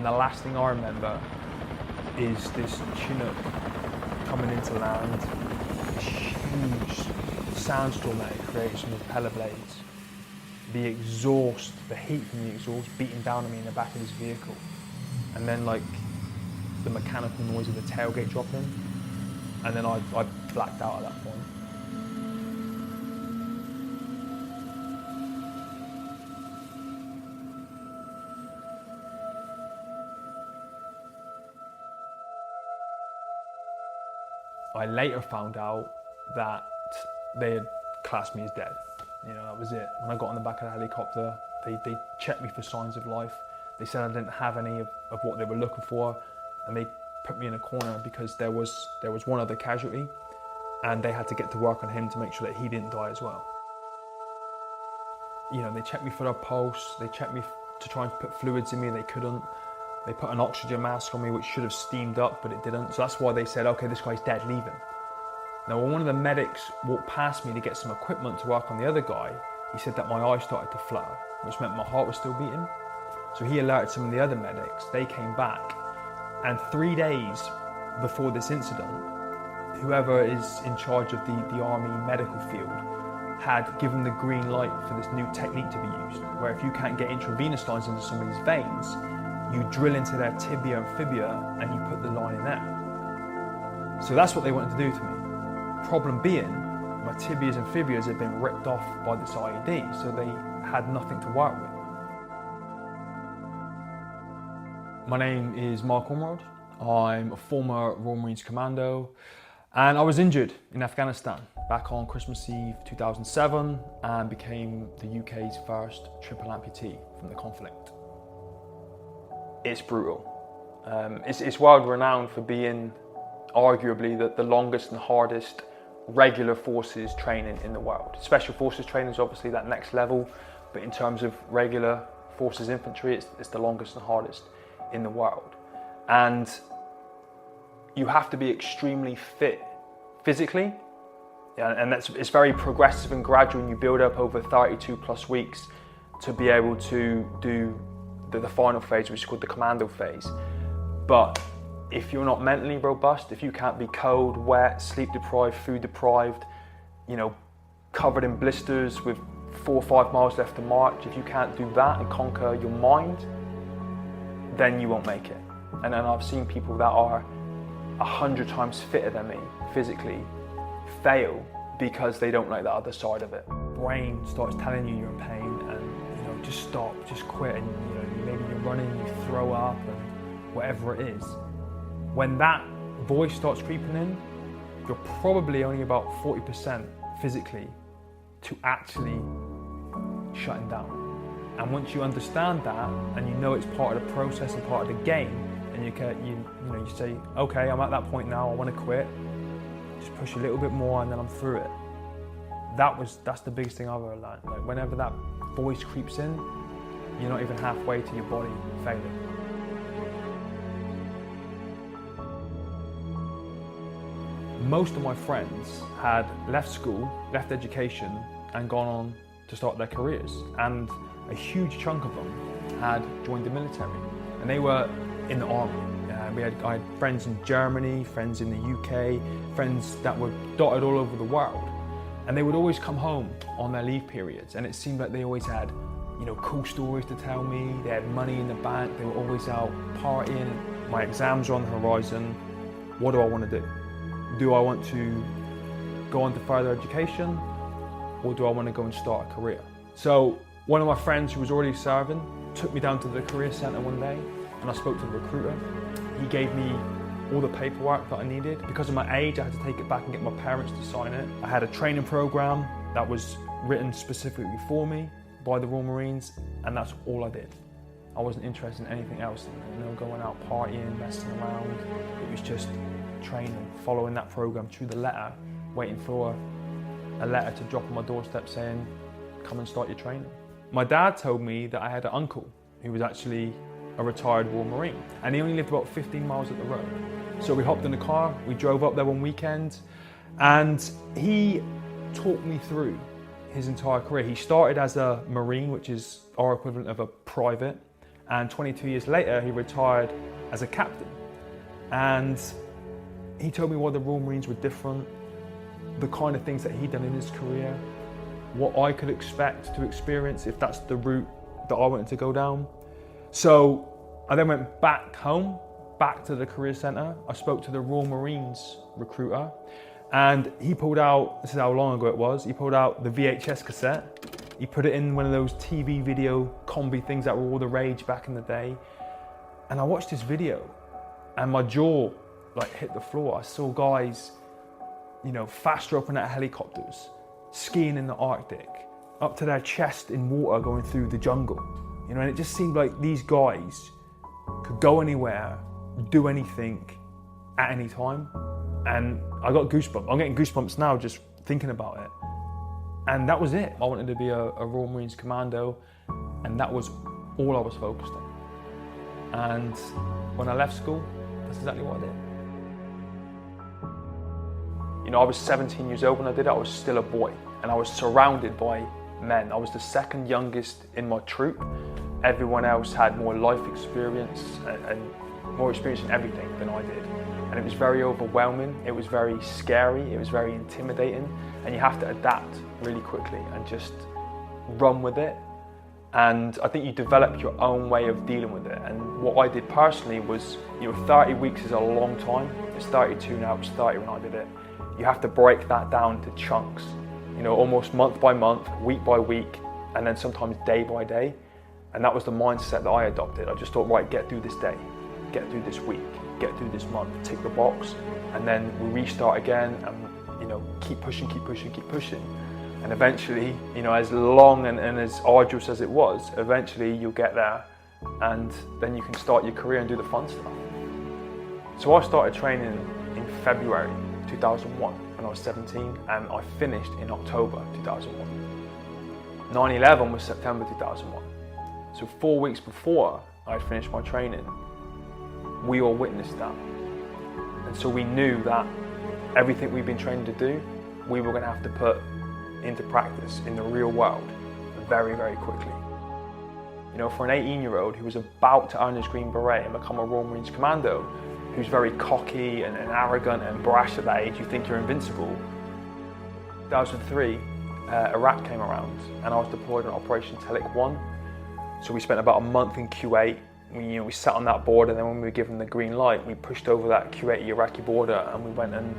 And the last thing I remember is this Chinook coming into land, this huge sandstorm that it creates from the propeller blades, the exhaust, the heat from the exhaust beating down on me in the back of this vehicle, and then like the mechanical noise of the tailgate dropping, and then I blacked out at that point. I later found out that they had classed me as dead. You know, that was it. When I got on the back of the helicopter, they checked me for signs of life. They said I didn't have any of what they were looking for, and they put me in a corner because there was one other casualty, and they had to get to work on him to make sure that he didn't die as well. You know, they checked me for a pulse, they checked me to try and put fluids in me, they couldn't. They put an oxygen mask on me which should have steamed up, but it didn't. So that's why they said, okay, this guy's dead, leave him. Now when one of the medics walked past me to get some equipment to work on the other guy, he said that my eyes started to flutter, which meant my heart was still beating. So he alerted some of the other medics, they came back, and 3 days before this incident, whoever is in charge of the army medical field had given the green light for this new technique to be used, where if you can't get intravenous lines into somebody's veins, you drill into their tibia and fibula and you put the line in there. So that's what they wanted to do to me. Problem being, my tibias and fibulas had been ripped off by this IED, so they had nothing to work with. My name is Mark Ormrod. I'm a former Royal Marines commando, and I was injured in Afghanistan back on Christmas Eve 2007 and became the UK's first triple amputee from the conflict. It's brutal. It's world renowned for being arguably the longest and hardest regular forces training in the world. Special forces training is obviously that next level, but in terms of regular forces infantry, it's the longest and hardest in the world. And you have to be extremely fit physically, and it's very progressive and gradual, and you build up over 32 plus weeks to be able to do the final phase, which is called the commando phase. But if you're not mentally robust, if you can't be cold, wet, sleep deprived, food deprived, you know, covered in blisters with 4 or 5 miles left to march, if you can't do that and conquer your mind, then you won't make it. And then I've seen people that are 100 times fitter than me physically fail because they don't like the other side of it. Brain starts telling you you're in pain and just stop, just quit, and maybe you're running, you throw up and whatever it is. When that voice starts creeping in, you're probably only about 40% physically to actually shutting down. And once you understand that and you know it's part of the process and part of the game, and you say, okay, I'm at that point now, I want to quit, just push a little bit more and then I'm through it. That's the biggest thing I've ever learned. Like whenever that voice creeps in, you're not even halfway to your body failing. Most of my friends had left school, left education, and gone on to start their careers. And a huge chunk of them had joined the military, and they were in the army. I had friends in Germany, friends in the UK, friends that were dotted all over the world. And they would always come home on their leave periods, and it seemed like they always had, cool stories to tell me. They had money in the bank. They were always out partying. My exams are on the horizon. What do I want to do? Do I want to go on to further education, or do I want to go and start a career? So one of my friends who was already serving took me down to the career centre one day, and I spoke to the recruiter. He gave me all the paperwork that I needed. Because of my age, I had to take it back and get my parents to sign it. I had a training program that was written specifically for me by the Royal Marines, and that's all I did. I wasn't interested in anything else, going out partying, messing around. It was just training, following that program to the letter, waiting for a letter to drop on my doorstep saying, come and start your training. My dad told me that I had an uncle who was actually a retired Royal Marine, and he only lived about 15 miles up the road. So we hopped in the car, we drove up there one weekend, and he talked me through his entire career. He started as a Marine, which is our equivalent of a private, And 22 years later, he retired as a captain. And he told me why the Royal Marines were different, the kind of things that he'd done in his career, what I could expect to experience if that's the route that I wanted to go down. So I then went back home, back to the career centre. I spoke to the Royal Marines recruiter, and he pulled out, this is how long ago it was, he pulled out the VHS cassette. He put it in one of those TV video combi things that were all the rage back in the day. And I watched this video and my jaw hit the floor. I saw guys, faster up in at helicopters, skiing in the Arctic, up to their chest in water going through the jungle. And it just seemed like these guys could go anywhere, do anything at any time. And I got goosebumps. I'm getting goosebumps now just thinking about it. And that was it. I wanted to be a Royal Marines commando, and that was all I was focused on. And when I left school, that's exactly what I did. I was 17 years old when I did it. I was still a boy, and I was surrounded by men. I was the second youngest in my troop. Everyone else had more life experience and more experience in everything than I did. And it was very overwhelming, it was very scary, it was very intimidating, and you have to adapt really quickly and just run with it. And I think you develop your own way of dealing with it. And what I did personally was, 30 weeks is a long time. It's 32 now, it was 30 when I did it. You have to break that down to chunks, almost month by month, week by week, and then sometimes day by day. And that was the mindset that I adopted. I just thought, right, get through this day, get through this week, get through this month, tick the box, and then we restart again and keep pushing. And eventually, as long and as arduous as it was, eventually you'll get there, and then you can start your career and do the fun stuff. So I started training in February 2001 when I was 17, and I finished in October 2001. 9/11 was September 2001. So 4 weeks before I finished my training, we all witnessed that. And so we knew that everything we've been trained to do, we were going to have to put into practice in the real world very, very quickly. For an 18-year-old who was about to earn his Green Beret and become a Royal Marines Commando, who's very cocky and arrogant and brash at that age, you think you're invincible. 2003, Iraq came around and I was deployed on Operation Telic 1. So we spent about a month in Kuwait. We sat on that border, and then when we were given the green light, we pushed over that Kuwaiti-Iraqi border and we went and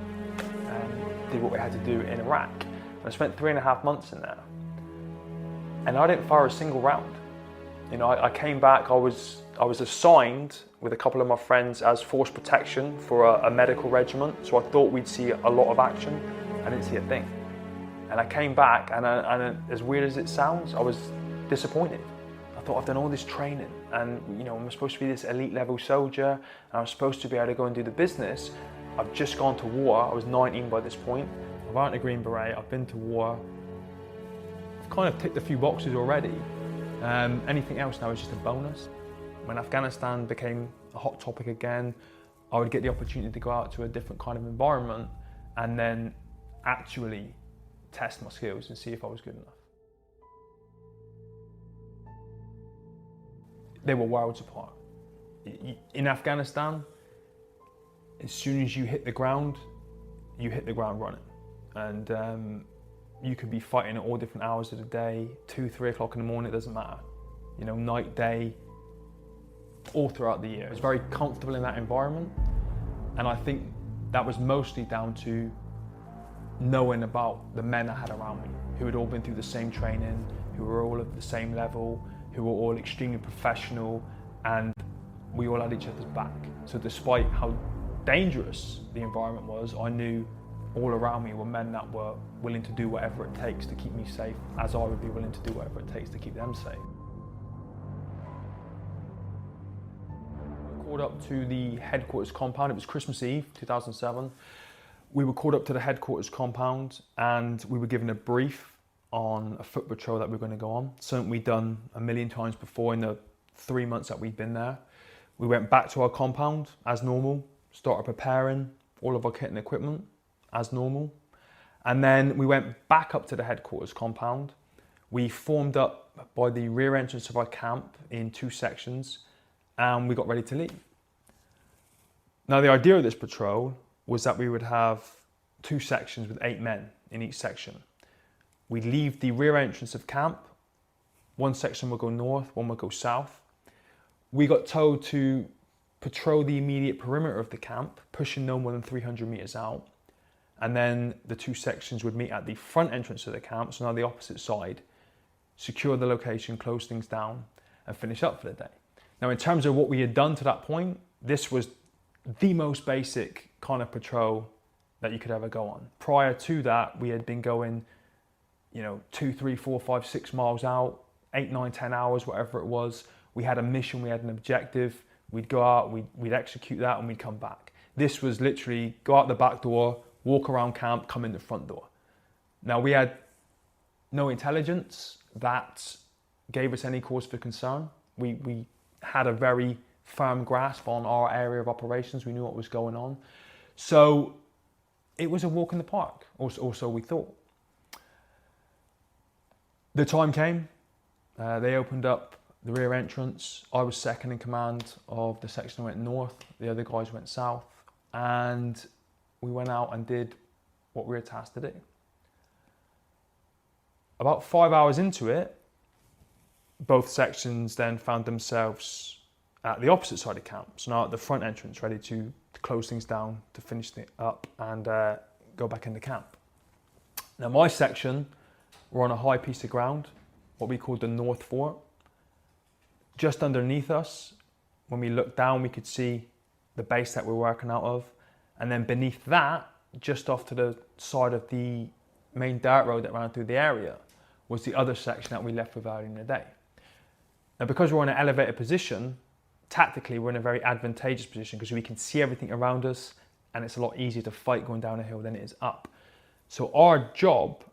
did what we had to do in Iraq. And I spent 3.5 months in there. And I didn't fire a single round. I came back, I was assigned with a couple of my friends as force protection for a medical regiment, so I thought we'd see a lot of action. I didn't see a thing. And I came back, and as weird as it sounds, I was disappointed. I thought, I've done all this training, and I'm supposed to be this elite level soldier, and I'm supposed to be able to go and do the business. I've just gone to war. I was 19 by this point. I've earned a Green Beret, I've been to war. I've kind of ticked a few boxes already. Anything else now is just a bonus. When Afghanistan became a hot topic again, I would get the opportunity to go out to a different kind of environment and then actually test my skills and see if I was good enough. They were worlds apart. In Afghanistan, as soon as you hit the ground running. And you could be fighting at all different hours of the day, 2, 3 o'clock in the morning, it doesn't matter. Night, day, all throughout the year. I was very comfortable in that environment. And I think that was mostly down to knowing about the men I had around me, who had all been through the same training, who were all at the same level, who were all extremely professional, and we all had each other's back. So despite how dangerous the environment was, I knew all around me were men that were willing to do whatever it takes to keep me safe, as I would be willing to do whatever it takes to keep them safe. We were called up to the headquarters compound. It was Christmas Eve, 2007. We were called up to the headquarters compound and we were given a brief on a foot patrol that we were going to go on. Something we'd done a million times before in the 3 months that we'd been there. We went back to our compound as normal, started preparing all of our kit and equipment as normal. And then we went back up to the headquarters compound. We formed up by the rear entrance of our camp in 2 sections, and we got ready to leave. Now, the idea of this patrol was that we would have 2 sections with 8 men in each section. We'd leave the rear entrance of camp. 1 section would go north, 1 would go south. We got told to patrol the immediate perimeter of the camp, pushing no more than 300 meters out. And then the 2 sections would meet at the front entrance of the camp, so now the opposite side, secure the location, close things down, and finish up for the day. Now, in terms of what we had done to that point, this was the most basic kind of patrol that you could ever go on. Prior to that, we had been going, 2, 3, 4, 5, 6 miles out, 8, 9, 10 hours, whatever it was. We had a mission, we had an objective. We'd go out, we'd execute that, and we'd come back. This was literally go out the back door, walk around camp, come in the front door. Now, we had no intelligence that gave us any cause for concern. We had a very firm grasp on our area of operations. We knew what was going on. So it was a walk in the park, or so we thought. The time came. They opened up the rear entrance. I was second in command of the section that went north. The other guys went south. And we went out and did what we were tasked to do. About 5 hours into it, both sections then found themselves at the opposite side of camp. So now at the front entrance, ready to close things down, to finish it up and go back into camp. Now, my section were on a high piece of ground, what we called the North Fort. Just underneath us, when we looked down, we could see the base that we're working out of. And then beneath that, just off to the side of the main dirt road that ran through the area, was the other section that we left with earlier in the day. Now, because we're in an elevated position, tactically, we're in a very advantageous position because we can see everything around us, and it's a lot easier to fight going down a hill than it is up. So our job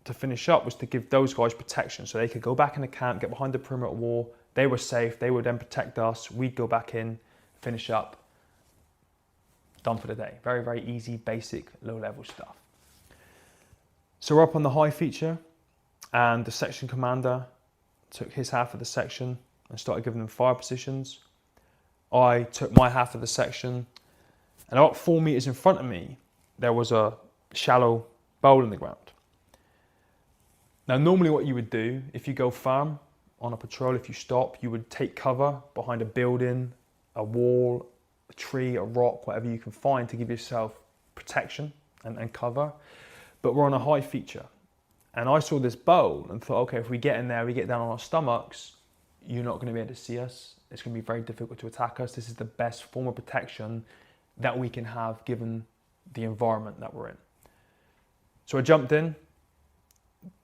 to finish up was to give those guys protection so they could go back in the camp, get behind the perimeter wall. They were safe. They would then protect us. We'd go back in, finish up, done for the day. Very, very easy, basic, low-level stuff. So we're up on the high feature, and the section commander took his half of the section and started giving them fire positions. I took my half of the section, and about 4 meters in front of me, there was a shallow bowl in the ground. Now, normally what you would do, if you go firm on a patrol, if you stop, you would take cover behind a building, a wall, a tree, a rock, whatever you can find to give yourself protection and cover. But we're on a high feature. And I saw this bowl and thought, okay, if we get in there, we get down on our stomachs, you're not going to be able to see us. It's going to be very difficult to attack us. This is the best form of protection that we can have given the environment that we're in. So I jumped in.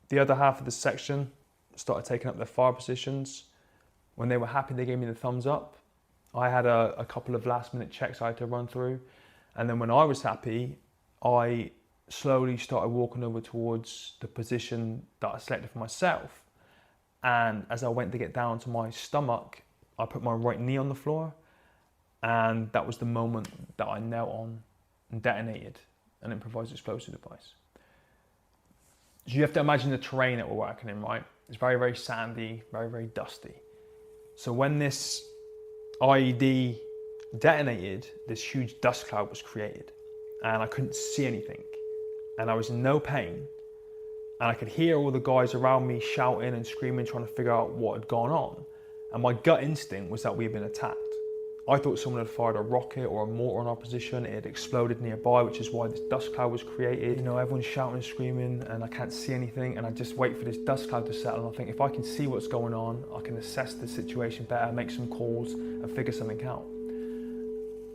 The other half of the section started taking up their fire positions. When they were happy, they gave me the thumbs up. I had a couple of last minute checks I had to run through. And then when I was happy, I slowly started walking over towards the position that I selected for myself. And as I went to get down to my stomach, I put my right knee on the floor. And that was the moment that I knelt on and detonated an improvised explosive device. So you have to imagine the terrain that we're working in, right? It's very, very sandy, very, very dusty. So when this IED detonated, this huge dust cloud was created, and I couldn't see anything, and I was in no pain, and I could hear all the guys around me shouting and screaming, trying to figure out what had gone on. And my gut instinct was that we had been attacked. I thought someone had fired a rocket or a mortar on our position. It had exploded nearby, which is why this dust cloud was created. You know, everyone's shouting and screaming, and I can't see anything, and I just wait for this dust cloud to settle. And I think if I can see what's going on, I can assess the situation better, make some calls, and figure something out.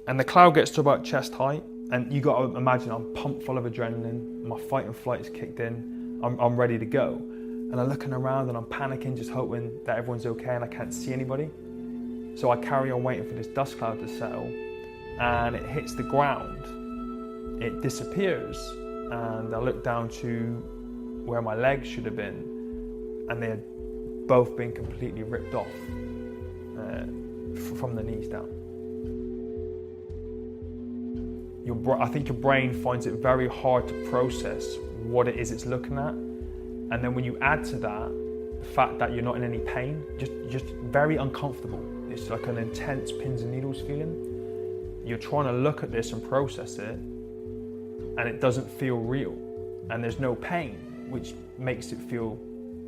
And the cloud gets to about chest height, and you got to imagine I'm pumped full of adrenaline. My fight and flight is kicked in. I'm ready to go. And I'm looking around and I'm panicking, just hoping that everyone's okay, and I can't see anybody. So I carry on waiting for this dust cloud to settle, and it hits the ground. It disappears, and I look down to where my legs should have been, and they had both been completely ripped off from the knees down. I think your brain finds it very hard to process what it is it's looking at, and then when you add to that the fact that you're not in any pain, just very uncomfortable. It's like an intense pins and needles feeling. You're trying to look at this and process it, and it doesn't feel real. And there's no pain, which makes it feel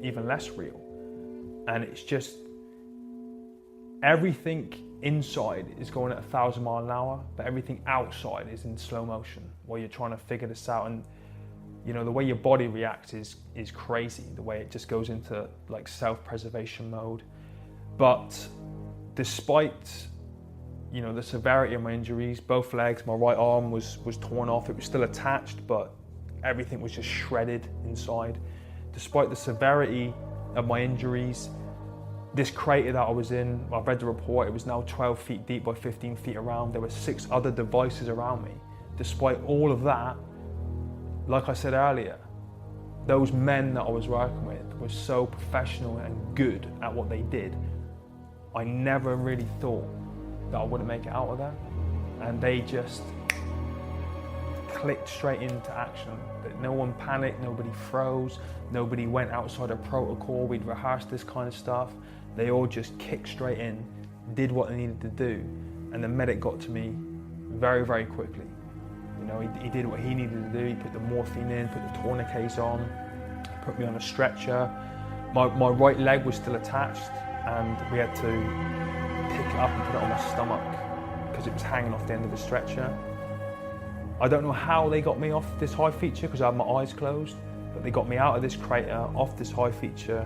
even less real. And it's just, everything inside is going at 1,000 miles an hour, but everything outside is in slow motion while you're trying to figure this out. And you know, the way your body reacts is crazy, the way it just goes into like self-preservation mode. But despite, you know, the severity of my injuries, both legs, my right arm was torn off. It was still attached, but everything was just shredded inside. Despite the severity of my injuries, this crater that I was in, I read the report, it was now 12 feet deep by 15 feet around. There were 6 other devices around me. Despite all of that, like I said earlier, those men that I was working with were so professional and good at what they did. I never really thought that I wouldn't make it out of there. And they just clicked straight into action. No one panicked, nobody froze, nobody went outside of protocol. We'd rehearsed this kind of stuff. They all just kicked straight in, did what they needed to do, and the medic got to me very, very quickly. You know, he did what he needed to do. He put the morphine in, put the tourniquets on, put me on a stretcher. My right leg was still attached, and we had to pick it up and put it on my stomach because it was hanging off the end of the stretcher. I don't know how they got me off this high feature because I had my eyes closed, but they got me out of this crater, off this high feature,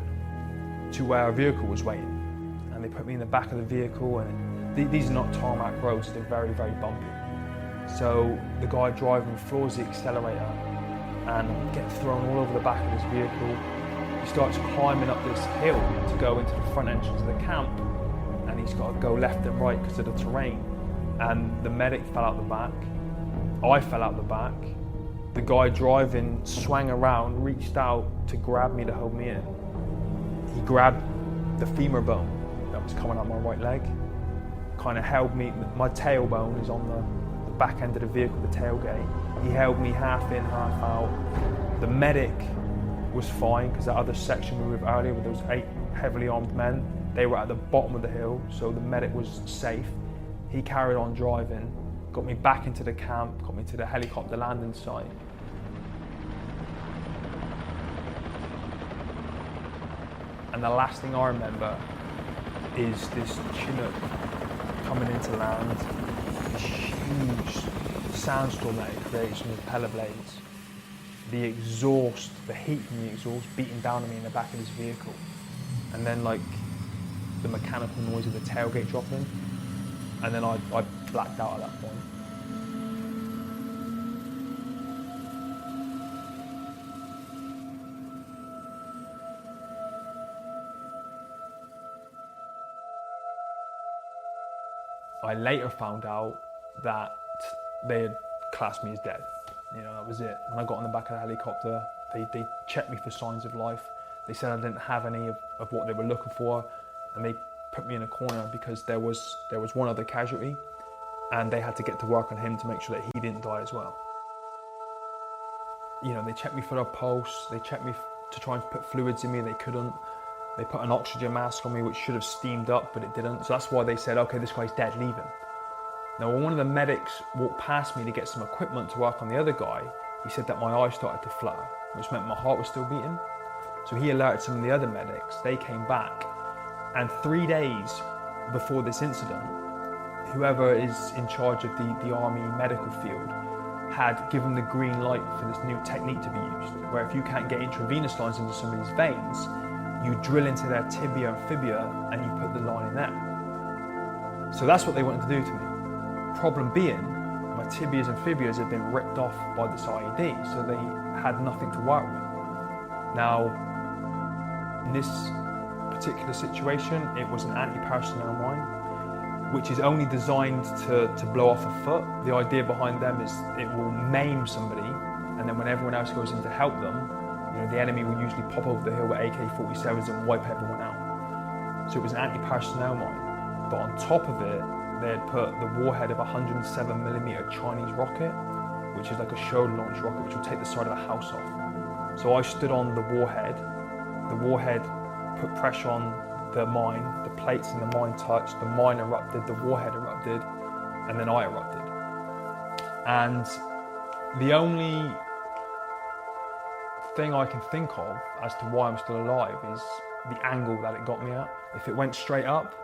to where a vehicle was waiting. And they put me in the back of the vehicle, and these are not tarmac roads, they're very, very bumpy. So the guy driving floors the accelerator and gets thrown all over the back of this vehicle. He starts climbing up this hill to go into the front entrance of the camp, and he's got to go left and right because of the terrain. And the medic fell out the back. I fell out the back. The guy driving swung around, reached out to grab me to hold me in. He grabbed the femur bone that was coming out my right leg, kind of held me. My tailbone is on the back end of the vehicle, the tailgate. He held me half in, half out. The medic was fine because that other section we were with earlier with those 8 heavily armed men, they were at the bottom of the hill, so the medic was safe. He carried on driving, got me back into the camp, got me to the helicopter landing site. And the last thing I remember is this Chinook coming into land, this huge sandstorm that it creates from the propeller blades. The exhaust, the heat from the exhaust beating down on me in the back of this vehicle. And then like the mechanical noise of the tailgate dropping. And then I blacked out at that point. I later found out that they had classed me as dead. You know, that was it. When I got on the back of the helicopter, they checked me for signs of life. They said I didn't have any of what they were looking for, and they put me in a corner because there was one other casualty, and they had to get to work on him to make sure that he didn't die as well. You know, they checked me for a pulse, they checked me to try and put fluids in me, they couldn't. They put an oxygen mask on me which should have steamed up, but it didn't. So that's why they said, okay, this guy's dead, leave him. Now, when one of the medics walked past me to get some equipment to work on the other guy, he said that my eyes started to flutter, which meant my heart was still beating. So he alerted some of the other medics, they came back, and 3 days before this incident, whoever is in charge of the army medical field had given the green light for this new technique to be used, where if you can't get intravenous lines into somebody's veins, you drill into their tibia and fibula and you put the line in there. So that's what they wanted to do to me. Problem being, my tibias and fibulas had been ripped off by this IED, so they had nothing to work with. Now, in this particular situation, it was an anti-personnel mine, which is only designed to blow off a foot. The idea behind them is it will maim somebody, and then when everyone else goes in to help them, you know, the enemy will usually pop over the hill with AK-47s and wipe everyone out. So it was an anti-personnel mine. But on top of it, they had put the warhead of a 107mm Chinese rocket, which is like a shoulder launch rocket, which will take the side of the house off. So I stood on the warhead put pressure on the mine, the plates in the mine touched, the mine erupted, the warhead erupted, and then I erupted. And the only thing I can think of as to why I'm still alive is the angle that it got me at. If it went straight up,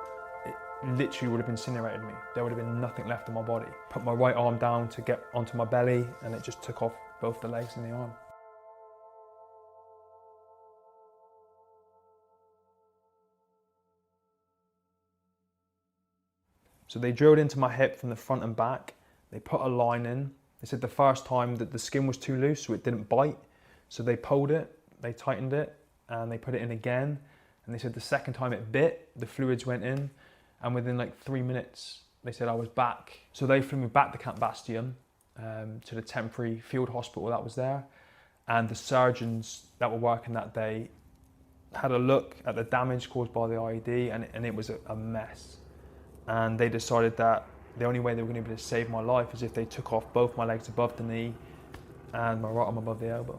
it literally would have incinerated me. There would have been nothing left in my body. Put my right arm down to get onto my belly, and it just took off both the legs and the arm. So they drilled into my hip from the front and back. They put a line in. They said the first time that the skin was too loose, so it didn't bite. So they pulled it, they tightened it, and they put it in again. And they said the second time it bit, the fluids went in, and within like 3 minutes, they said I was back. So they flew me back to Camp Bastion, to the temporary field hospital that was there. And the surgeons that were working that day had a look at the damage caused by the IED, and it was a mess. And they decided that the only way they were going to be able to save my life is if they took off both my legs above the knee and my right arm above the elbow.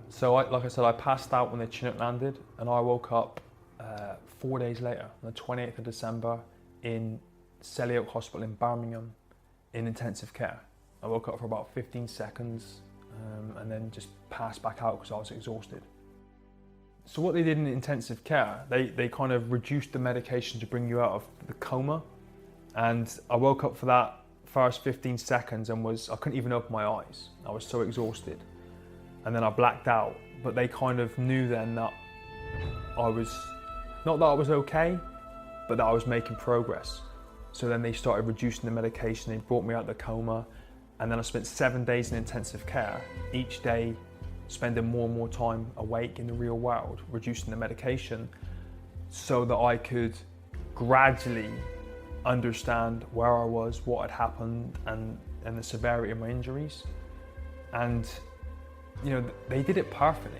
So like I said, I passed out when the Chinook landed, and I woke up 4 days later, on the 28th of December, in Selly Oak Hospital in Birmingham, in intensive care. I woke up for about 15 seconds and then just passed back out because I was exhausted. So what they did in intensive care, they kind of reduced the medication to bring you out of the coma. And I woke up for that first 15 seconds and I couldn't even open my eyes. I was so exhausted. And then I blacked out. But they kind of knew then that not that I was okay, but that I was making progress. So then they started reducing the medication. They brought me out of the coma. And then I spent 7 days in intensive care, each day spending more and more time awake in the real world, reducing the medication so that I could gradually understand where I was, what had happened, and the severity of my injuries. And, you know, they did it perfectly.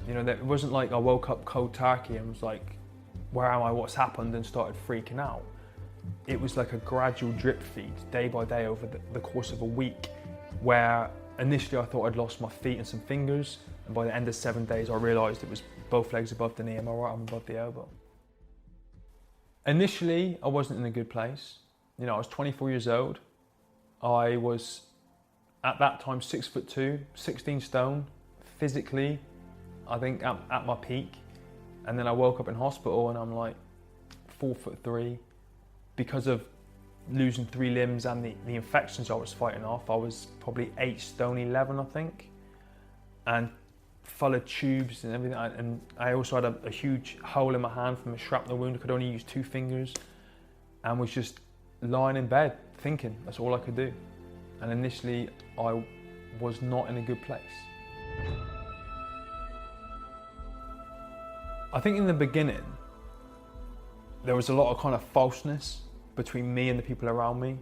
You know, it wasn't like I woke up cold turkey and was like, where am I, what's happened, and started freaking out. It was like a gradual drip feed, day by day over the course of a week, where initially I thought I'd lost my feet and some fingers, and by the end of 7 days I realised it was both legs above the knee and my right arm above the elbow. Initially I wasn't in a good place. You know, I was 24 years old. I was at that time 6'2", 16 stone, physically I think at my peak. And then I woke up in hospital and I'm like 4'3", because of losing 3 limbs and the infections I was fighting off. I was probably 8 stone 11, I think, and full of tubes and everything. And I also had a huge hole in my hand from a shrapnel wound. I could only use 2 fingers, and was just lying in bed thinking. That's all I could do. And initially I was not in a good place. I think in the beginning there was a lot of kind of falseness between me and the people around me.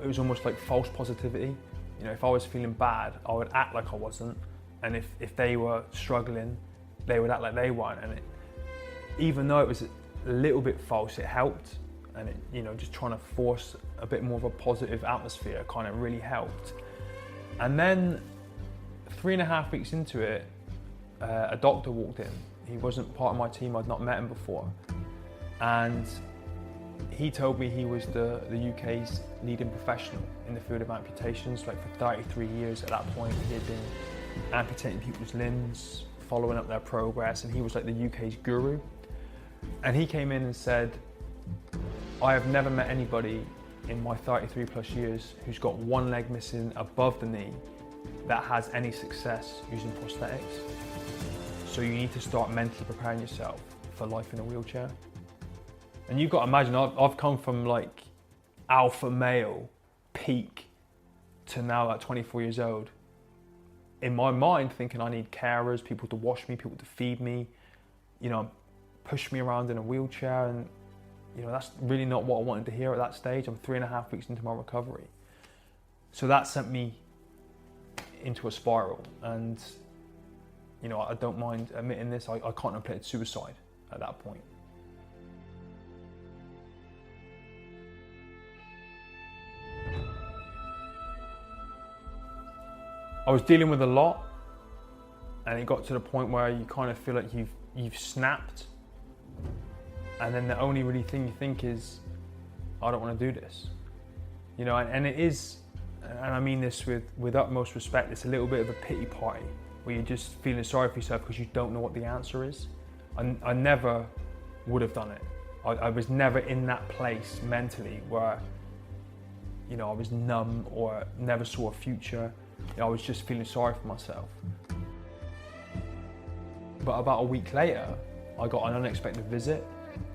It was almost like false positivity. You know, if I was feeling bad, I would act like I wasn't. And if they were struggling, they would act like they weren't. And even though it was a little bit false, it helped. And it, you know, just trying to force a bit more of a positive atmosphere kind of really helped. And then 3.5 weeks into it, a doctor walked in. He wasn't part of my team, I'd not met him before. And he told me he was the UK's leading professional in the field of amputations. Like for 33 years at that point, he had been amputating people's limbs, following up their progress, and he was like the UK's guru. And he came in and said, I have never met anybody in my 33 plus years who's got one leg missing above the knee that has any success using prosthetics. So you need to start mentally preparing yourself for life in a wheelchair. And you've got to imagine, I've come from like alpha male peak to now at 24 years old. In my mind, thinking I need carers, people to wash me, people to feed me, you know, push me around in a wheelchair. And, you know, that's really not what I wanted to hear at that stage. I'm 3.5 weeks into my recovery. So that sent me into a spiral. And, you know, I don't mind admitting this, I contemplated suicide at that point. I was dealing with a lot, and it got to the point where you kind of feel like you've you've snapped, and then the only really thing you think is, I don't want to do this. You know, and it is, and I mean this with utmost respect, it's a little bit of a pity party where you're just feeling sorry for yourself because you don't know what the answer is. I never would have done it. I was never in that place mentally where, you know, I was numb or never saw a future. You know, I was just feeling sorry for myself. But about a week later, I got an unexpected visit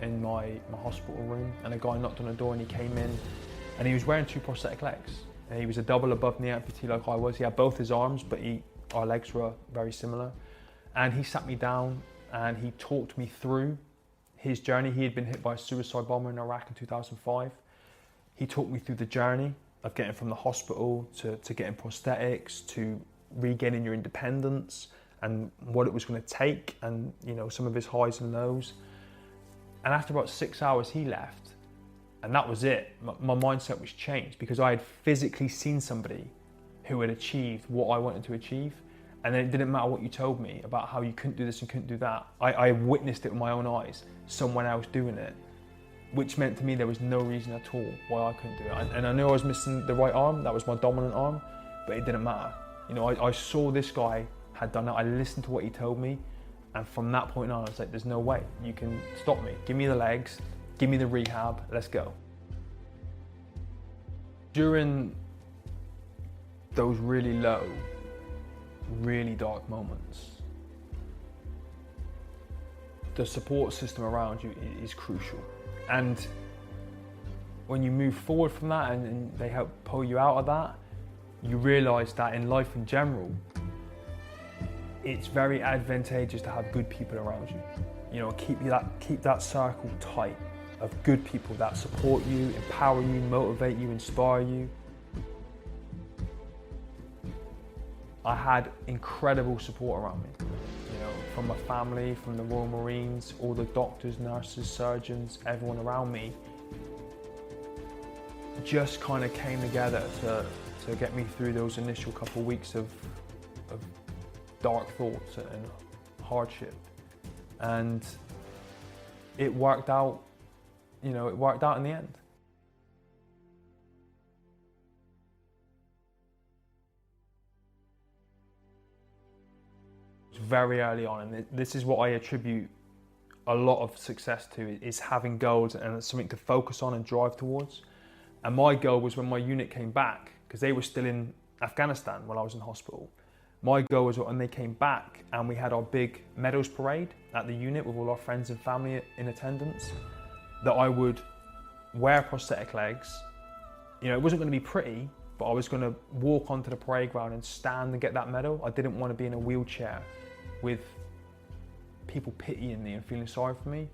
in my hospital room, and a guy knocked on the door and he came in and he was wearing 2 prosthetic legs. And he was a double above knee amputee like I was. He had both his arms, but our legs were very similar. And he sat me down and he talked me through his journey. He had been hit by a suicide bomber in Iraq in 2005. He talked me through the journey of getting from the hospital to getting prosthetics, to regaining your independence, and what it was going to take, and you know, some of his highs and lows. And after about 6 hours he left, and that was it. My mindset was changed because I had physically seen somebody who had achieved what I wanted to achieve. And then it didn't matter what you told me about how you couldn't do this and couldn't do that. I witnessed it with my own eyes, someone else doing it, which meant to me there was no reason at all why I couldn't do it. And I knew I was missing the right arm, that was my dominant arm, but it didn't matter. You know, I saw this guy had done it, I listened to what he told me, and from that point on I was like, there's no way you can stop me. Give me the legs, give me the rehab, let's go. During those really low, really dark moments, the support system around you is crucial. And when you move forward from that and they help pull you out of that, you realise that in life in general, it's very advantageous to have good people around you. You know, keep that circle tight of good people that support you, empower you, motivate you, inspire you. I had incredible support around me, you know, from my family, from the Royal Marines, all the doctors, nurses, surgeons, everyone around me just kind of came together to get me through those initial couple of weeks of dark thoughts and hardship. And it worked out, you know, it worked out in the end. Very early on, and this is what I attribute a lot of success to, is having goals and something to focus on and drive towards. And my goal was when my unit came back, because they were still in Afghanistan when I was in hospital. My goal was when they came back and we had our big medals parade at the unit with all our friends and family in attendance, that I would wear prosthetic legs. You know, it wasn't going to be pretty, but I was going to walk onto the parade ground and stand and get that medal. I didn't want to be in a wheelchair with people pitying me and feeling sorry for me.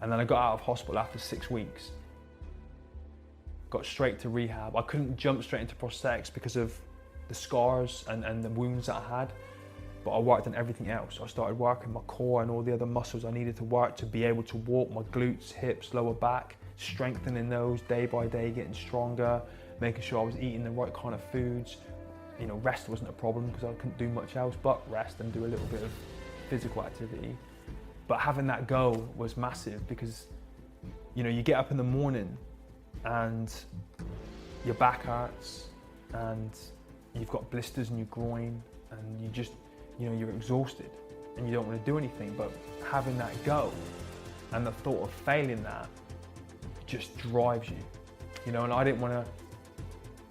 And then I got out of hospital after 6 weeks. Got straight to rehab. I couldn't jump straight into prosthetics because of the scars and the wounds that I had, but I worked on everything else. I started working my core and all the other muscles I needed to work to be able to walk, my glutes, hips, lower back, strengthening those day by day, getting stronger, making sure I was eating the right kind of foods. You know, rest wasn't a problem because I couldn't do much else but rest and do a little bit of physical activity. But having that goal was massive because, you know, you get up in the morning and your back hurts and you've got blisters in your groin and you just, you know, you're exhausted and you don't want to do anything, but having that goal and the thought of failing that just drives you, you know. And I didn't want to,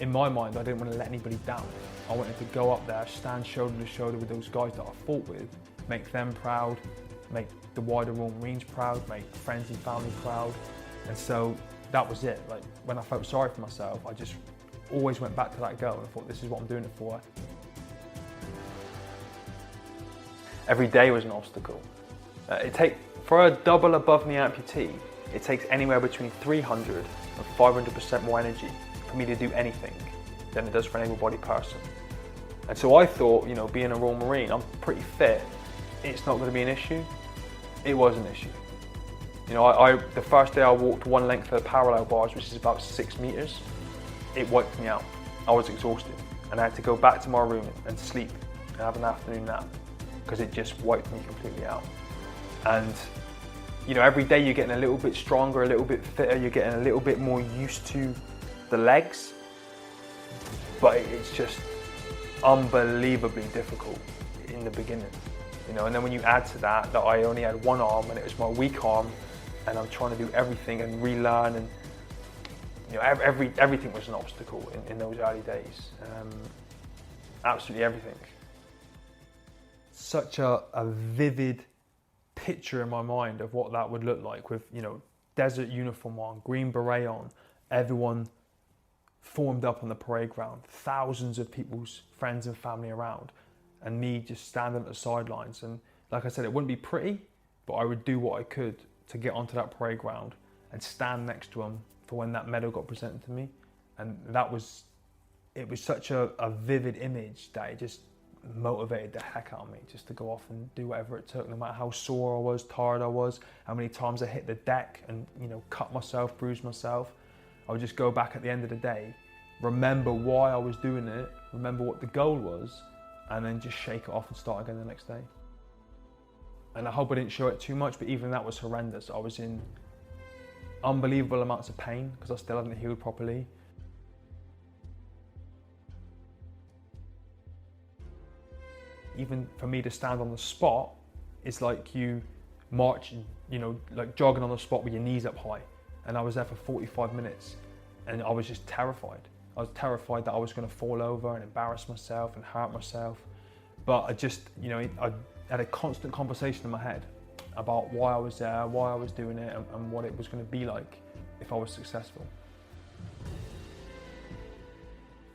in my mind, I didn't want to let anybody down. I wanted to go up there, stand shoulder to shoulder with those guys that I fought with, make them proud, make the wider Royal Marines proud, make friends and family proud. And so that was it. Like, when I felt sorry for myself, I just always went back to that goal and I thought, this is what I'm doing it for. Every day was an obstacle. For a double above knee amputee, it takes anywhere between 300 and 500% more energy for me to do anything than it does for an able-bodied person. And so I thought, you know, being a Royal Marine, I'm pretty fit, it's not going to be an issue. It was an issue. You know, the first day I walked one length of the parallel bars, which is about 6 meters, it wiped me out. I was exhausted and I had to go back to my room and sleep and have an afternoon nap, because it just wiped me completely out. And you know, every day you're getting a little bit stronger, a little bit fitter, you're getting a little bit more used to the legs, but it's just unbelievably difficult in the beginning, you know. And then when you add to that I only had one arm and it was my weak arm, and I'm trying to do everything and relearn, and you know, everything was an obstacle in those early days. Absolutely everything. Such a vivid picture in my mind of what that would look like, with, you know, desert uniform on, green beret on, everyone formed up on the parade ground, thousands of people's friends and family around, and me just standing at the sidelines. And like I said, it wouldn't be pretty, but I would do what I could to get onto that parade ground and stand next to them for when that medal got presented to me. And it was such a vivid image that it just motivated the heck out of me just to go off and do whatever it took, no matter how sore I was, tired I was, how many times I hit the deck and, you know, cut myself, bruised myself. I would just go back at the end of the day, remember why I was doing it, remember what the goal was, and then just shake it off and start again the next day. And I hope I didn't show it too much, but even that was horrendous. I was in unbelievable amounts of pain because I still hadn't healed properly. Even for me to stand on the spot, it's like you march, you know, like jogging on the spot with your knees up high. And I was there for 45 minutes and I was just terrified. I was terrified that I was going to fall over and embarrass myself and hurt myself. But I just, you know, I had a constant conversation in my head about why I was there, why I was doing it, and what it was going to be like if I was successful.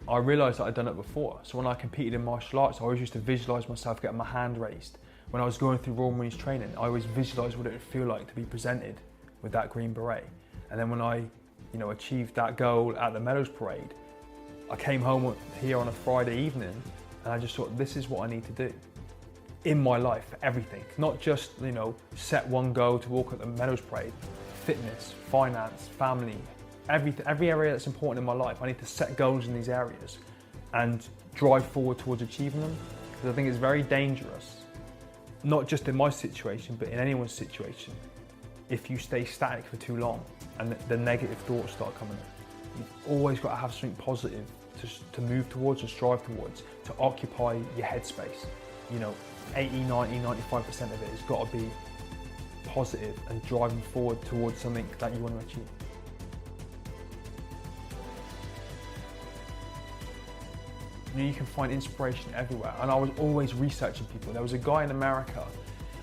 I realised that I'd done it before. So when I competed in martial arts, I always used to visualise myself getting my hand raised. When I was going through Royal Marines training, I always visualised what it would feel like to be presented with that green beret. And then when I, you know, achieved that goal at the medals parade, I came home here on a Friday evening and I just thought, this is what I need to do in my life, for everything. Not just, you know, set one goal to walk at the medals parade. Fitness, finance, family, every area that's important in my life. I need to set goals in these areas and drive forward towards achieving them. Because I think it's very dangerous, not just in my situation, but in anyone's situation, if you stay static for too long and the negative thoughts start coming in. You've always got to have something positive to move towards and strive towards, to occupy your headspace. You know, 80, 90, 95% of it has got to be positive and driving forward towards something that you want to achieve. You know, you can find inspiration everywhere, and I was always researching people. There was a guy in America.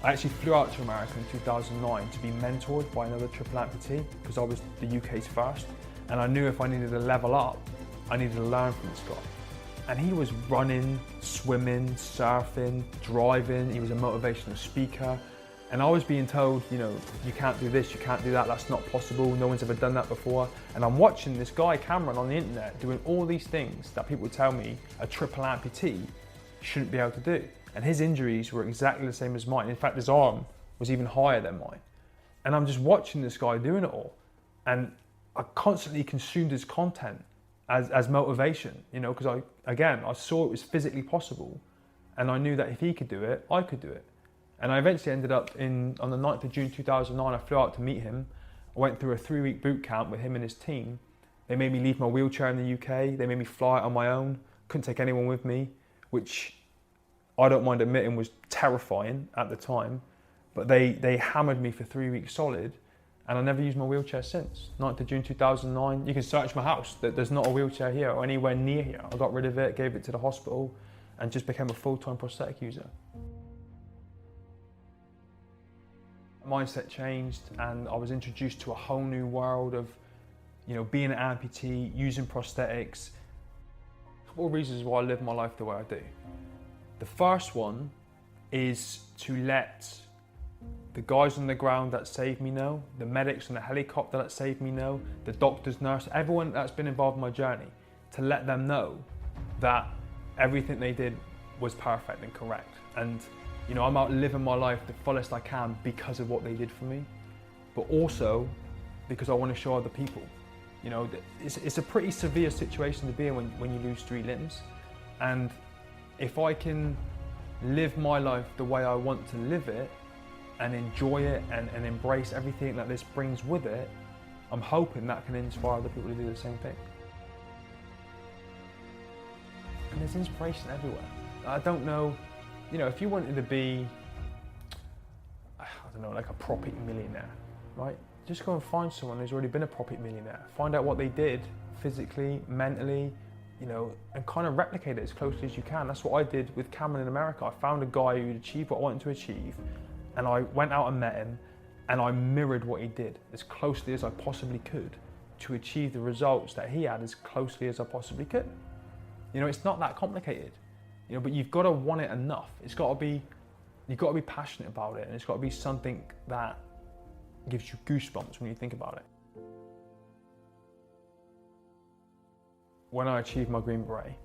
I actually flew out to America in 2009 to be mentored by another triple amputee because I was the UK's first, and I knew if I needed to level up, I needed to learn from this guy. And he was running, swimming, surfing, driving. He was a motivational speaker. And I was being told, you know, you can't do this, you can't do that, that's not possible, no one's ever done that before. And I'm watching this guy, Cameron, on the internet doing all these things that people tell me a triple amputee shouldn't be able to do. And his injuries were exactly the same as mine. In fact, his arm was even higher than mine. And I'm just watching this guy doing it all. And I constantly consumed his content as motivation, you know, because I saw it was physically possible. And I knew that if he could do it, I could do it. And I eventually ended up on the 9th of June 2009, I flew out to meet him. I went through a 3-week boot camp with him and his team. They made me leave my wheelchair in the UK. They made me fly out on my own. Couldn't take anyone with me, which I don't mind admitting was terrifying at the time. But they hammered me for 3 weeks solid, and I never used my wheelchair since. 9th of June 2009, you can search my house. There's not a wheelchair here or anywhere near here. I got rid of it, gave it to the hospital, and just became a full-time prosthetic user. Mindset changed, and I was introduced to a whole new world of, you know, being an amputee, using prosthetics. A couple of reasons why I live my life the way I do. The first one is to let the guys on the ground that saved me know, the medics on the helicopter that saved me know, the doctors, nurses, everyone that's been involved in my journey, to let them know that everything they did was perfect and correct. And you know, I'm out living my life the fullest I can because of what they did for me, but also because I want to show other people. You know, it's a pretty severe situation to be in when you lose 3 limbs. And if I can live my life the way I want to live it and enjoy it and embrace everything that this brings with it, I'm hoping that can inspire other people to do the same thing. And there's inspiration everywhere. I don't know, if you wanted to be, I don't know, like a property millionaire, right? Just go and find someone who's already been a property millionaire. Find out what they did physically, mentally, and kind of replicate it as closely as you can. That's what I did with Cameron in America. I found a guy who'd achieved what I wanted to achieve, and I went out and met him, and I mirrored what he did as closely as I possibly could to achieve the results that he had as closely as I possibly could. It's not that complicated, but you've got to want it enough. You've got to be passionate about it, and it's got to be something that gives you goosebumps when you think about it. When I achieved my Green Beret,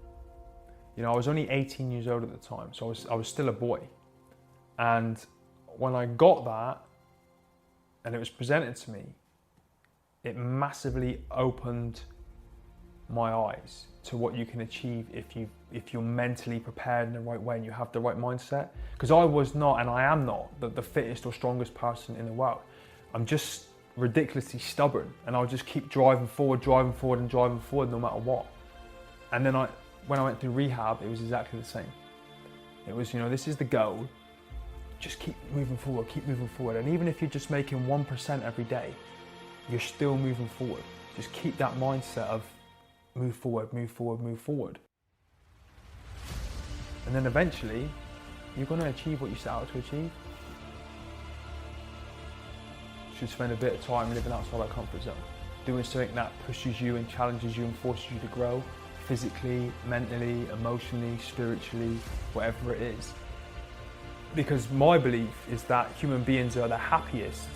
I was only 18 years old at the time, so I was still a boy. And when I got that, and it was presented to me, it massively opened my eyes to what you can achieve if you're mentally prepared in the right way and you have the right mindset. Because I was not, and I am not, the fittest or strongest person in the world. I'm just ridiculously stubborn, and I'll just keep driving forward no matter what. And then when I went through rehab, it was exactly the same. It was, this is the goal, just keep moving forward. And even if you're just making 1% every day, you're still moving forward. Just keep that mindset of move forward. And then eventually, you're going to achieve what you set out to achieve. You should spend a bit of time living outside that comfort zone, doing something that pushes you and challenges you and forces you to grow, physically, mentally, emotionally, spiritually, whatever it is. Because my belief is that human beings are the happiest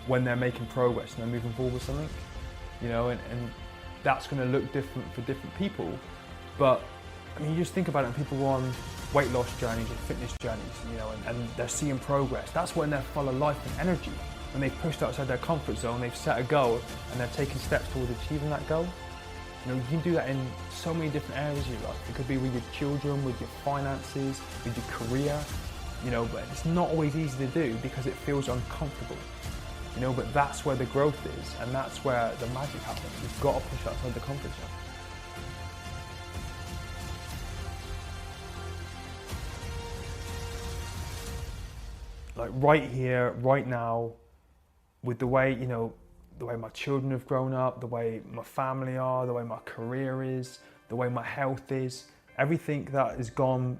when they're making progress and they're moving forward with something, and that's going to look different for different people. But you just think about it, and people go on weight loss journeys and fitness journeys, and they're seeing progress. That's when they're full of life and energy. When they've pushed outside their comfort zone, they've set a goal, and they're taking steps towards achieving that goal. You can do that in so many different areas of your life. It could be with your children, with your finances, with your career, but it's not always easy to do because it feels uncomfortable. But that's where the growth is, and that's where the magic happens. You've got to push outside the comfort zone. Like right here, right now, with the way, the way my children have grown up, the way my family are, the way my career is, the way my health is, everything that has gone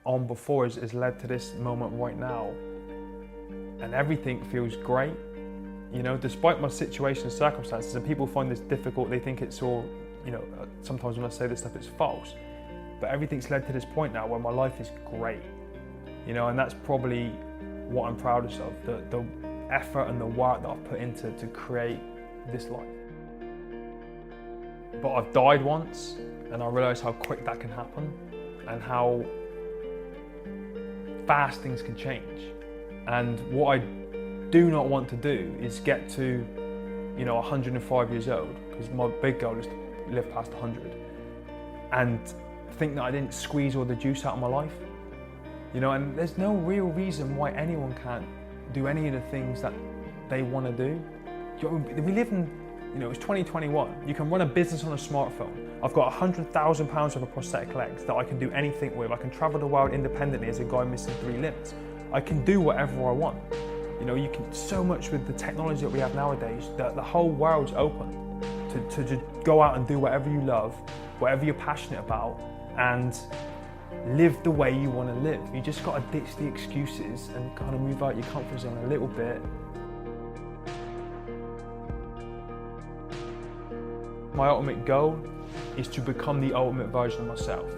on before has led to this moment right now. And everything feels great. Despite my situation and circumstances, and people find this difficult, they think it's all, sometimes when I say this stuff, it's false. But everything's led to this point now where my life is great, and that's probably what I'm proudest of, the effort and the work that I've put into to create this life. But I've died once, and I realised how quick that can happen, and how fast things can change. And what I do not want to do is get to 105 years old, because my big goal is to live past 100, and think that I didn't squeeze all the juice out of my life. And there's no real reason why anyone can't do any of the things that they want to do. We live in, it's 2021. You can run a business on a smartphone. I've got £100,000 worth of prosthetic legs that I can do anything with. I can travel the world independently as a guy missing 3 limbs. I can do whatever I want. You can so much with the technology that we have nowadays, that the whole world's open to just go out and do whatever you love, whatever you're passionate about, and live the way you want to live. You just got to ditch the excuses and kind of move out your comfort zone a little bit. My ultimate goal is to become the ultimate version of myself.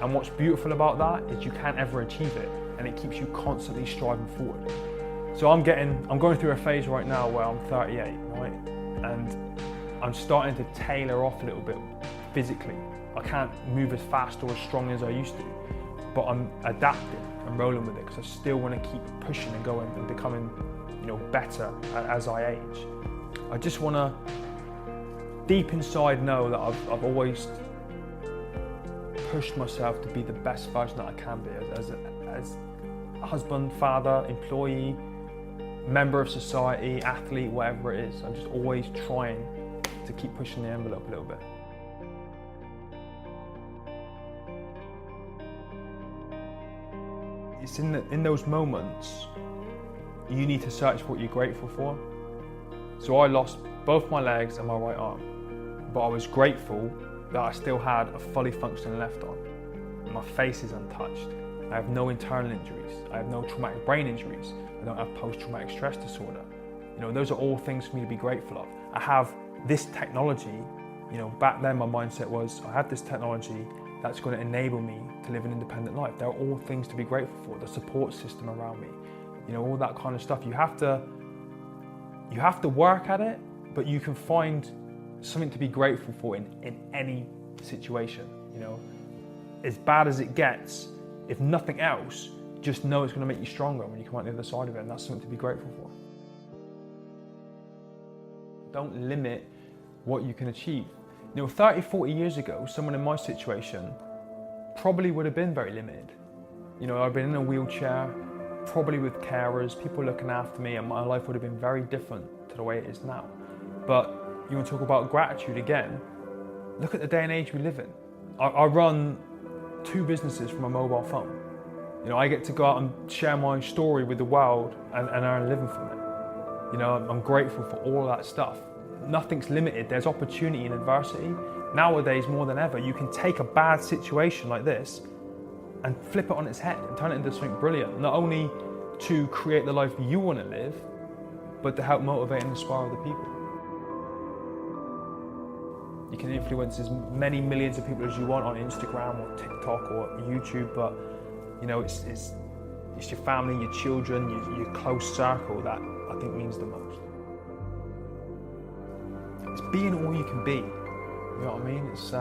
And what's beautiful about that is you can't ever achieve it, and it keeps you constantly striving forward. So I'm going through a phase right now where I'm 38, right? And I'm starting to tailor off a little bit physically. I can't move as fast or as strong as I used to, but I'm adapting and rolling with it because I still want to keep pushing and going and becoming, better as I age. I just want to, deep inside, know that I've always pushed myself to be the best version that I can be as husband, father, employee, member of society, athlete, whatever it is. I'm just always trying to keep pushing the envelope a little bit. It's in those moments you need to search for what you're grateful for. So I lost both my legs and my right arm, but I was grateful that I still had a fully functioning left arm. My face is untouched. I have no internal injuries. I have no traumatic brain injuries. I don't have post-traumatic stress disorder. You know, those are all things for me to be grateful of. I have this technology. You know, back then my mindset was, I have this technology that's going to enable me to live an independent life. They're all things to be grateful for. The support system around me, you know, all that kind of stuff. You have to work at it, but you can find something to be grateful for in any situation. You know, as bad as it gets, if nothing else, just know it's going to make you stronger when you come out the other side of it, and that's something to be grateful for. Don't limit what you can achieve. You know, 30, 40 years ago, someone in my situation probably would have been very limited. You know, I've been in a wheelchair, probably with carers, people looking after me, and my life would have been very different to the way it is now. But you want to talk about gratitude again, look at the day and age we live in. I run 2 businesses from a mobile phone. You know, I get to go out and share my story with the world and earn a living from it. You know, I'm grateful for all that stuff. Nothing's limited, there's opportunity in adversity. Nowadays, more than ever, you can take a bad situation like this and flip it on its head and turn it into something brilliant. Not only to create the life you want to live, but to help motivate and inspire other people. You can influence as many millions of people as you want on Instagram or TikTok or YouTube, but you know, it's your family, your children, your close circle that I think means the most. It's being all you can be, you know what I mean? It's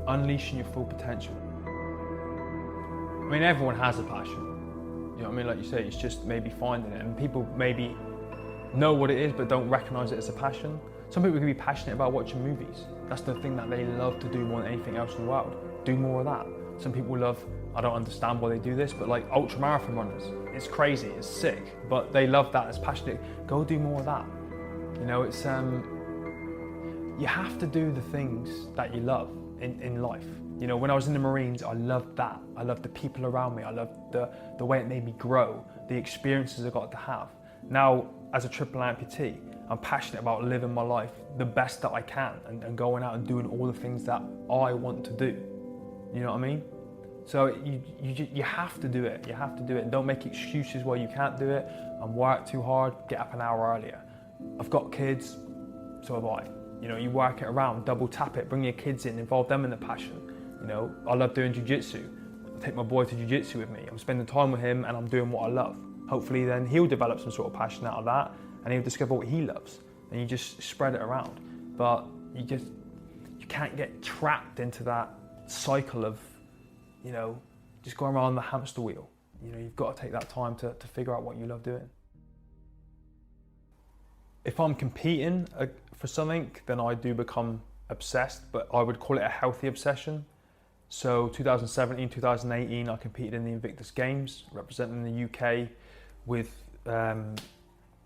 unleashing your full potential. I mean, everyone has a passion, you know what I mean? Like you say, it's just maybe finding it, and people maybe know what it is but don't recognise it as a passion. Some people can be passionate about watching movies. That's the thing that they love to do more than anything else in the world. Do more of that. Some people love, I don't understand why they do this, but like ultramarathon runners, it's crazy, it's sick, but they love that, it's passionate. Go do more of that. You know, it's you have to do the things that you love in life. You know, when I was in the Marines, I loved that. I loved the people around me. I loved the way it made me grow, the experiences I got to have. Now, as a triple amputee, I'm passionate about living my life the best that I can and going out and doing all the things that I want to do. You know what I mean? So you have to do it. You have to do it. Don't make excuses why you can't do it and work too hard, get up an hour earlier. I've got kids, so have I. You know, you work it around, double tap it, bring your kids in, involve them in the passion. You know, I love doing jiu-jitsu. I take my boy to jiu-jitsu with me. I'm spending time with him and I'm doing what I love. Hopefully then he'll develop some sort of passion out of that and he'll discover what he loves. And you just spread it around. But you can't get trapped into that cycle of, you know, just going around the hamster wheel. You know, you've got to take that time to figure out what you love doing. If I'm competing for something, then I do become obsessed, but I would call it a healthy obsession. So 2017, 2018, I competed in the Invictus Games, representing the UK with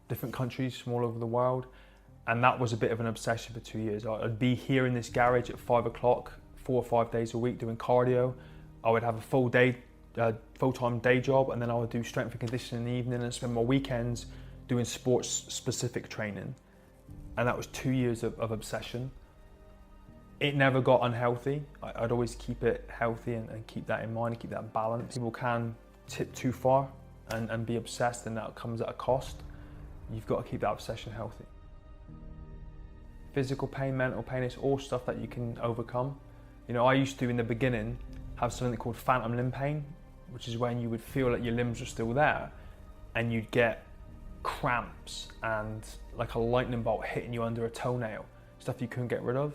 different countries from all over the world. And that was a bit of an obsession for 2 years. I'd be here in this garage at 5 o'clock, 4 or 5 days a week doing cardio. I would have a full-time day job, and then I would do strength and conditioning in the evening and spend my weekends doing sports-specific training. And that was 2 years of obsession. It never got unhealthy. I'd always keep it healthy and keep that in mind and keep that balance. People can tip too far and be obsessed, and that comes at a cost. You've got to keep that obsession healthy. Physical pain, mental pain, it's all stuff that you can overcome. You know, I used to, in the beginning, have something called phantom limb pain, which is when you would feel like your limbs are still there and you'd get cramps and like a lightning bolt hitting you under a toenail, stuff you couldn't get rid of.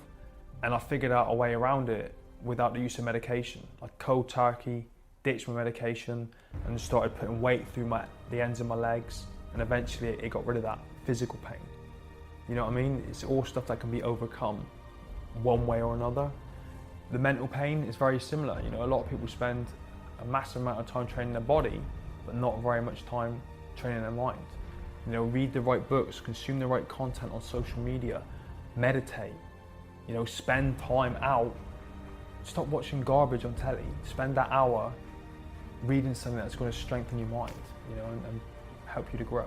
And I figured out a way around it without the use of medication. I cold turkey, ditched my medication and started putting weight through the ends of my legs, and eventually it got rid of that physical pain. You know what I mean? It's all stuff that can be overcome one way or another. The mental pain is very similar. You know, a lot of people spend a massive amount of time training their body, but not very much time training their mind. You know, read the right books, consume the right content on social media, meditate, you know, spend time out. Stop watching garbage on telly. Spend that hour reading something that's going to strengthen your mind, you know, and help you to grow.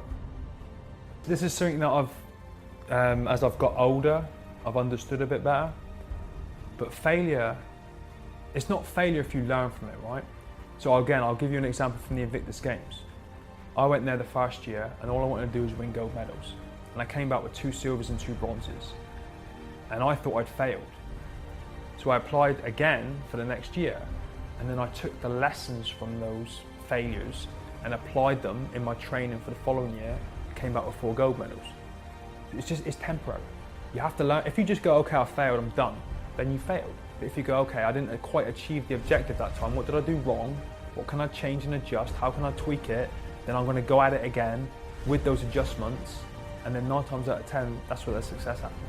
This is something that as I've got older, I've understood a bit better. But failure, it's not failure if you learn from it, right? So again, I'll give you an example from the Invictus Games. I went there the first year and all I wanted to do was win gold medals. And I came back with 2 silvers and 2 bronzes. And I thought I'd failed. So I applied again for the next year. And then I took the lessons from those failures and applied them in my training for the following year, came back with 4 gold medals. It's temporary. You have to learn. If you just go, okay, I failed, I'm done, then you failed. But if you go, okay, I didn't quite achieve the objective that time, what did I do wrong? What can I change and adjust? How can I tweak it? Then I'm going to go at it again with those adjustments, and then 9 times out of 10, that's where the success happens.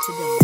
Today.